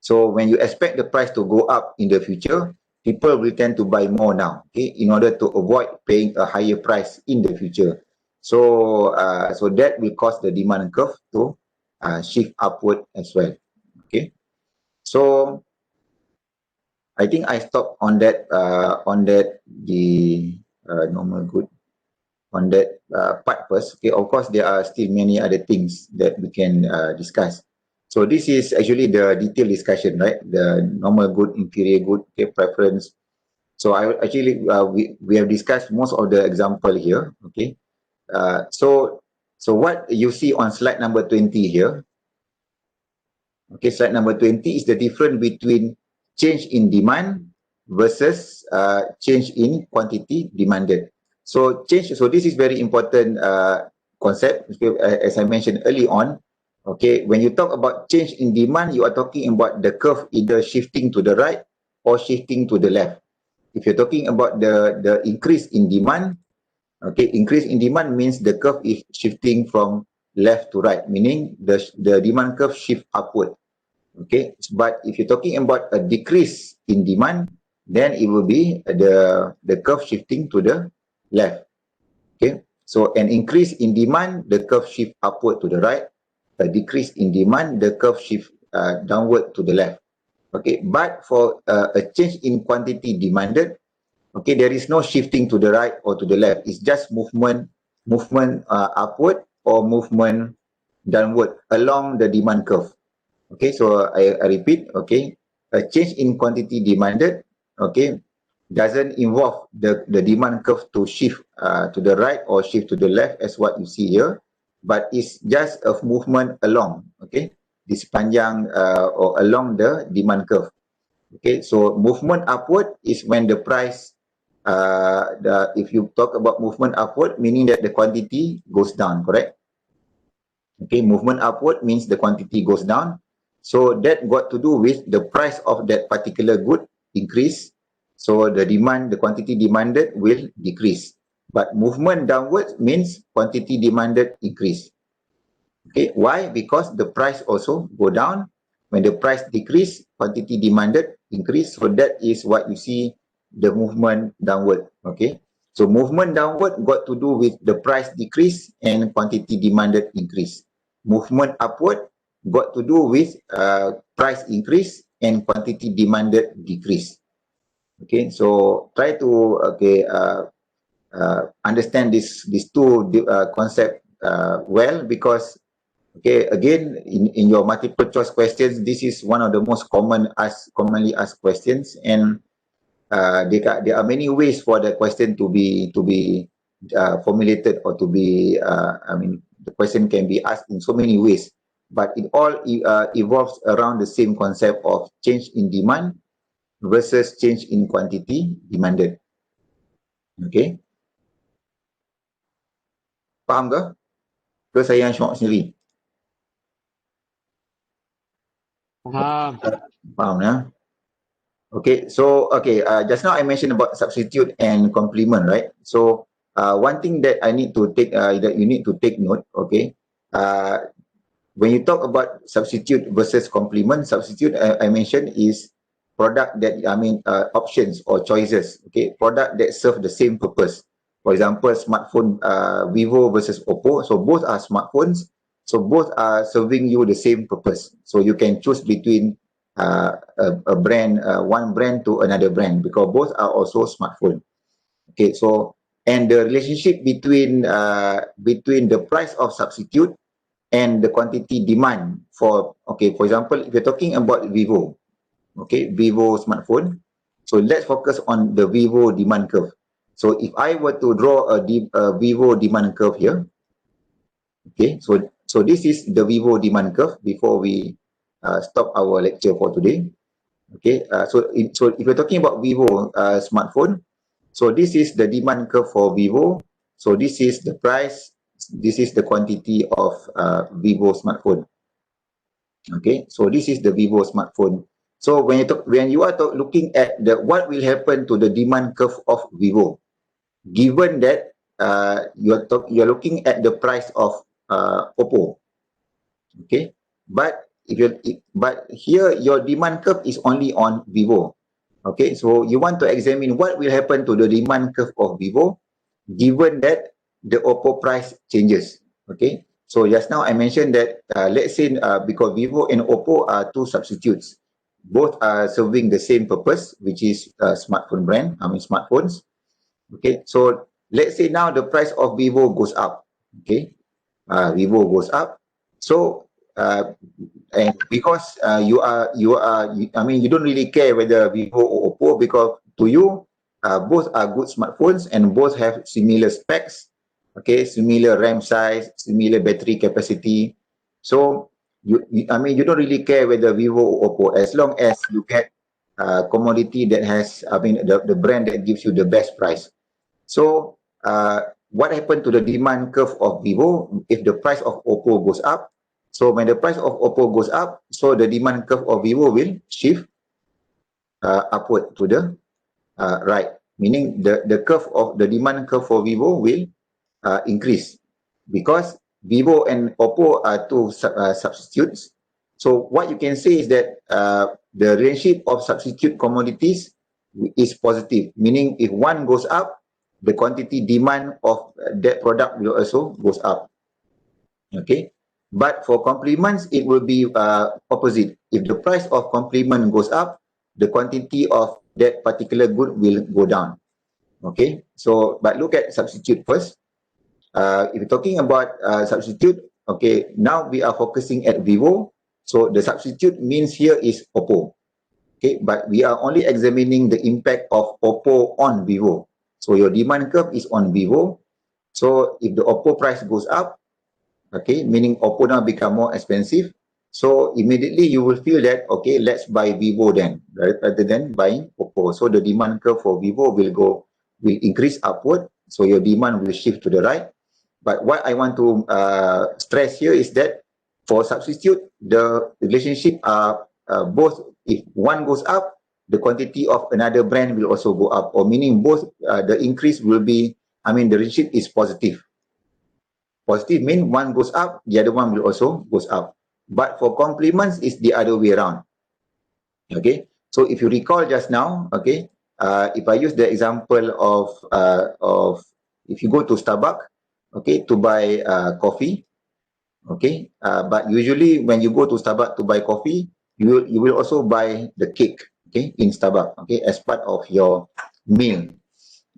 So when you expect the price to go up in the future, people will tend to buy more now, okay, in order to avoid paying a higher price in the future. So so that will cause the demand curve to shift upward as well. Okay, so I think I stopped on that the normal good on that part first. Okay, of course there are still many other things that we can discuss. So this is actually the detailed discussion, right? The normal good, inferior good, okay, preference. So I actually we have discussed most of the example here. Okay, So what you see on slide number 20 here, okay, slide number 20 is the difference between change in demand versus change in quantity demanded. So this is very important concept, as I mentioned early on. Okay, when you talk about change in demand, you are talking about the curve either shifting to the right or shifting to the left. If you're talking about the increase in demand, okay, increase in demand means the curve is shifting from left to right, meaning the demand curve shift upward. Okay, but if you're talking about a decrease in demand, then it will be the curve shifting to the left. Okay, so an increase in demand, the curve shift upward to the right. A decrease in demand, the curve shift downward to the left. Okay, but for a change in quantity demanded, okay, there is no shifting to the right or to the left. It's just movement upward or movement downward along the demand curve. Okay, so I repeat, okay, a change in quantity demanded, okay, doesn't involve the demand curve to shift to the right or shift to the left as what you see here, but it's just a movement along, okay, di sepanjang or along the demand curve. Okay, so movement upward is when the price, if you talk about movement upward, meaning that the quantity goes down, correct? Okay, movement upward means the quantity goes down. So that got to do with the price of that particular good increase. So the demand, the quantity demanded will decrease. But movement downwards means quantity demanded increase. Okay, why? Because the price also go down. When the price decrease, quantity demanded increase. So that is what you see, the movement downward. Okay, so movement downward got to do with the price decrease and quantity demanded increase. Movement upward got to do with price increase and quantity demanded decrease. Okay, so try to understand these two concept well, because okay, again, in your multiple choice questions, this is one of the most commonly asked questions, and there are many ways for the question to be formulated or to be the question can be asked in so many ways, but it all evolves around the same concept of change in demand versus change in quantity demanded. Okay, faham ke? Ke saya yang syok sendiri? Faham ya? Okay, so just now I mentioned about substitute and complement, right? So one thing that I need to take that you need to take note, okay, when you talk about substitute versus complement, substitute I mentioned is product that options or choices, okay, product that serve the same purpose. For example, smartphone, Vivo versus Oppo, so both are smartphones, so both are serving you the same purpose. So you can choose between a brand, one brand to another brand, because both are also smartphone. Okay, so and the relationship between the price of substitute and the quantity demand for, okay, for example, if you're talking about Vivo, okay, Vivo smartphone, so let's focus on the Vivo demand curve. So if I were to draw a Vivo demand curve here, okay, so this is the Vivo demand curve before we stop our lecture for today. Okay, so if you're talking about Vivo smartphone, so this is the demand curve for Vivo. So this is the price, this is the quantity of Vivo smartphone. Okay, so this is the Vivo smartphone. So when you are looking at what will happen to the demand curve of Vivo, given that you're looking at the price of Oppo, okay, but here your demand curve is only on Vivo. Okay, so you want to examine what will happen to the demand curve of Vivo given that the Oppo price changes. Okay, so just now I mentioned that let's say because Vivo and Oppo are two substitutes, both are serving the same purpose, which is smartphone brand, smartphones. Okay, so let's say now the price of Vivo goes up. Okay, Vivo goes up, so and because you don't really care whether Vivo or Oppo, because to you both are good smartphones and both have similar specs. okay, similar RAM size, similar battery capacity. So I mean, you don't really care whether Vivo or Oppo, as long as you get commodity that has, I mean, the brand that gives you the best price. So what happened to the demand curve of Vivo if the price of Oppo goes up? So when the price of Oppo goes up, so the demand curve of Vivo will shift upward to the right, meaning the curve of the demand curve for Vivo will increase, because Vivo and Oppo are two substitutes. So what you can say is that the relationship of substitute commodities is positive, meaning if one goes up, the quantity demand of that product will also goes up. Okay, but for complements, it will be opposite. If the price of complement goes up, the quantity of that particular good will go down. Okay, so but look at substitute first. If you're talking about substitute, okay, now we are focusing at Vivo. So the substitute means here is Oppo. Okay, but we are only examining the impact of Oppo on Vivo. So your demand curve is on Vivo. So if the Oppo price goes up, okay, meaning Oppo now become more expensive. So immediately you will feel that, okay, let's buy Vivo then, rather than buying Oppo. So the demand curve for Vivo will increase upward. So your demand will shift to the right. But what I want to stress here is that for substitute, the relationship are both, if one goes up, the quantity of another brand will also go up, or meaning both the increase will be, I mean, the relationship is positive. Positive means one goes up, the other one will also goes up. But for complements, it's the other way around. Okay, so if you recall just now, okay, if I use the example of if you go to Starbucks, okay, to buy coffee, okay, but usually when you go to Starbucks to buy coffee, you will also buy the cake, okay, in Starbucks, okay, as part of your meal.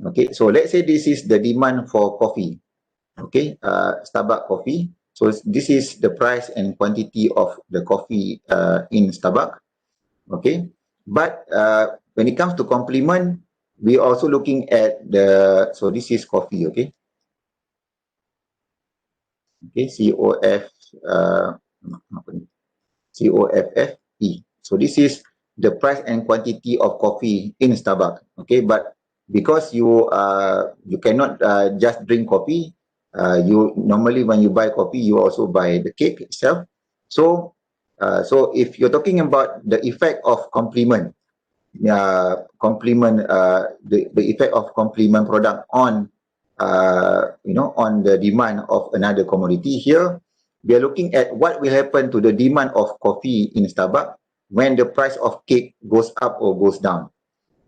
Okay, so let's say this is the demand for coffee, okay, Starbucks coffee. So this is the price and quantity of the coffee in Starbucks, okay. But when it comes to complement, we are also looking at the, so this is coffee, okay. Okay, COFFE. So this is the price and quantity of coffee in Starbucks, okay. But because you cannot just drink coffee, you normally when you buy coffee, you also buy the cake itself. So so if you're talking about the effect of complement, the effect of complement product on on the demand of another commodity, here we are looking at what will happen to the demand of coffee in Starbucks when the price of cake goes up or goes down.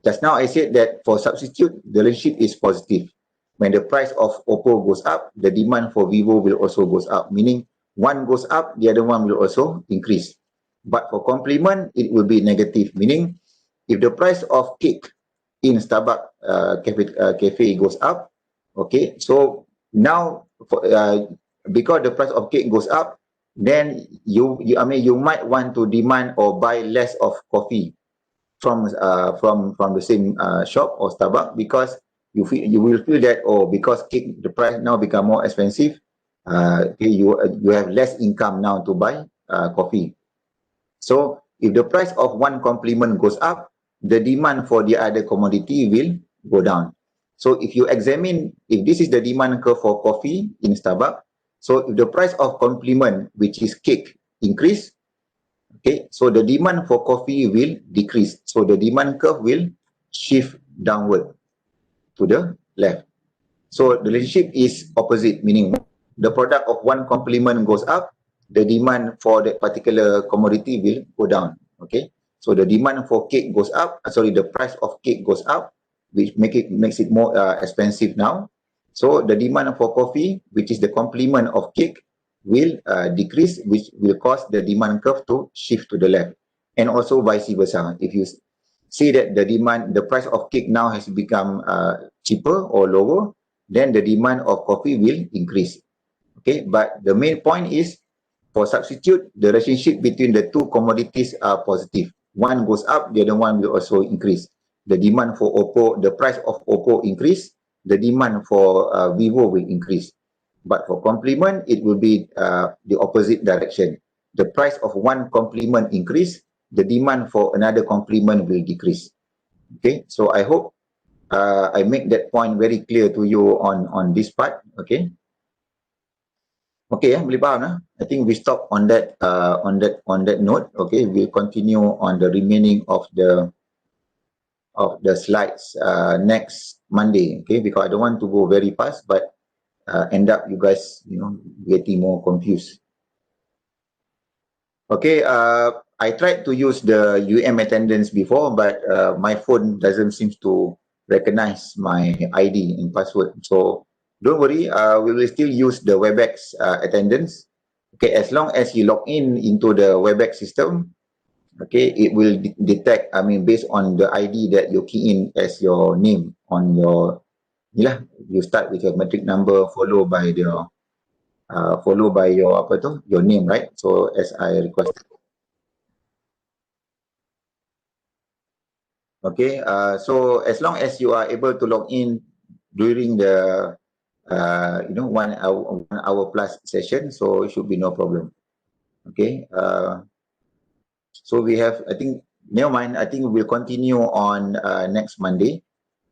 Just now I said that for substitute, the relationship is positive. When the price of Oppo goes up, the demand for Vivo will also goes up, meaning one goes up, the other one will also increase. But for complement, it will be negative, meaning if the price of cake in Starbucks cafe goes up, okay, so now because the price of cake goes up, then you might want to demand or buy less of coffee from the same shop or Starbucks, because you will feel that, oh, because cake the price now become more expensive, okay, you have less income now to buy coffee. So if the price of one complement goes up, the demand for the other commodity will go down. So if you examine, if this is the demand curve for coffee in Starbucks, so if the price of complement, which is cake, increase, okay, so the demand for coffee will decrease. So the demand curve will shift downward to the left. So the relationship is opposite, meaning the product of one complement goes up, the demand for that particular commodity will go down. Okay, so the demand for cake goes up, the price of cake goes up, which makes it more expensive now. So the demand for coffee, which is the complement of cake, will decrease, which will cause the demand curve to shift to the left, and also vice versa. If you see that the price of cake now has become cheaper or lower, then the demand of coffee will increase. Okay, but the main point is, for substitute, the relationship between the two commodities are positive. One goes up, the other one will also increase. The demand for Oppo, the price of Oppo increase, the demand for Vivo will increase. But for complement, it will be the opposite direction. The price of one complement increase, the demand for another complement will decrease. Okay, so I hope I make that point very clear to you on this part. Okay. Okay, boleh faham lah. I think we stop on that note. Okay, we'll continue on the remaining of the slides next Monday. Okay, because I don't want to go very fast, but end up you guys, getting more confused. Okay, I tried to use the attendance before, but my phone doesn't seem to recognize my ID and password. So don't worry, we will still use the WebEx attendance. Okay, as long as you log in into the WebEx system, okay, it will detect, based on the ID that you key in as your name on your, you start with your matric number followed by your your name, right? So as I requested. Okay, so as long as you are able to log in during the 1 hour plus session, so it should be no problem. Okay, so we have, I think, never mind, I think we'll continue on next Monday,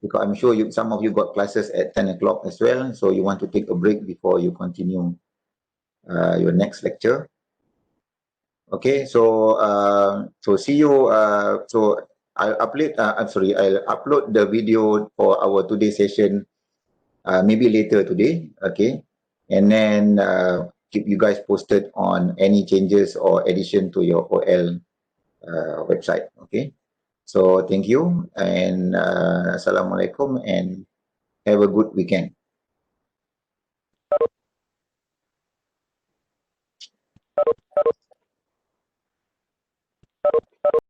because I'm sure some of you got classes at 10 o'clock as well, so you want to take a break before you continue your next lecture. Okay, so see you. So I'll upload the video for our today's session maybe later today. Okay, and then keep you guys posted on any changes or addition to your OL website. Okay, so thank you, and Assalamualaikum, and have a good weekend.